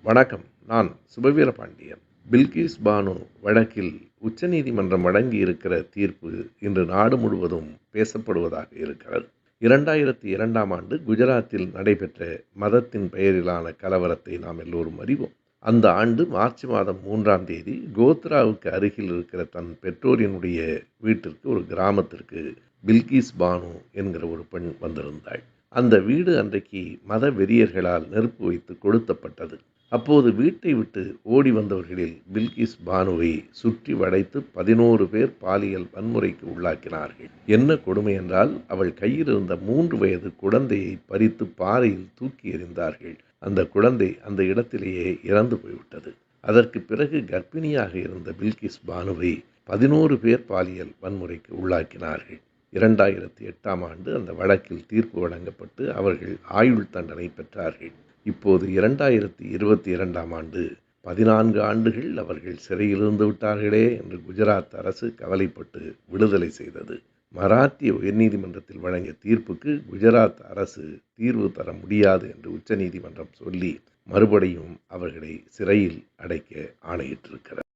வணக்கம். நான் சுபவீர பாண்டியன். பில்கிஸ் பானு வழக்கில் உச்சநீதிமன்றம் வழங்கியிருக்கிற தீர்ப்பு இன்று நாடு முழுவதும் பேசப்படுவதாக இருக்கிறது. 2002ஆம் ஆண்டு குஜராத்தில் நடைபெற்ற மதத்தின் பெயரிலான கலவரத்தை நாம் எல்லோரும் அறிவோம். அந்த ஆண்டு மார்ச் மாதம் 3ஆம் தேதி கோத்ராவுக்கு அருகில் இருக்கிற தன் பெற்றோரினுடைய வீட்டிற்கு, ஒரு கிராமத்திற்கு பில்கிஸ் பானு என்கிற ஒரு பெண் வந்திருந்தாள். அந்த வீடு அன்றைக்கு மத வெறியர்களால் நெருப்பு வைத்து கொளுத்தப்பட்டது. அப்போது வீட்டை விட்டு ஓடி வந்தவர்களில் பில்கிஸ் பானுவை சுற்றி வளைத்து 11 பேர் பாலியல் வன்முறைக்கு உள்ளாக்கினார்கள். என்ன கொடுமை என்றால், அவள் கையில் இருந்த 3 வயது குழந்தையை பறித்து பாறையில் தூக்கி எறிந்தார்கள். அந்த குழந்தை அந்த இடத்திலேயே இறந்து போய்விட்டது. அதற்கு பிறகு கர்ப்பிணியாக இருந்த பில்கிஸ் பானுவை 11 பேர் பாலியல் வன்முறைக்கு உள்ளாக்கினார்கள். 2008ஆம் ஆண்டு அந்த வழக்கில் தீர்ப்பு வழங்கப்பட்டு அவர்கள் ஆயுள் தண்டனை பெற்றார்கள். இப்போது 2022ஆம் ஆண்டு 14 ஆண்டுகள் அவர்கள் சிறையில் இருந்து விட்டார்களே என்று குஜராத் அரசு கவலைப்பட்டு விடுதலை செய்தது. மராத்திய உயர்நீதிமன்றத்தில் வழங்கிய தீர்ப்புக்கு குஜராத் அரசு தீர்வு தர முடியாது என்று உச்சநீதிமன்றம் சொல்லி மறுபடியும் அவர்களை சிறையில் அடைக்க ஆணையிட்டிருக்கிறது.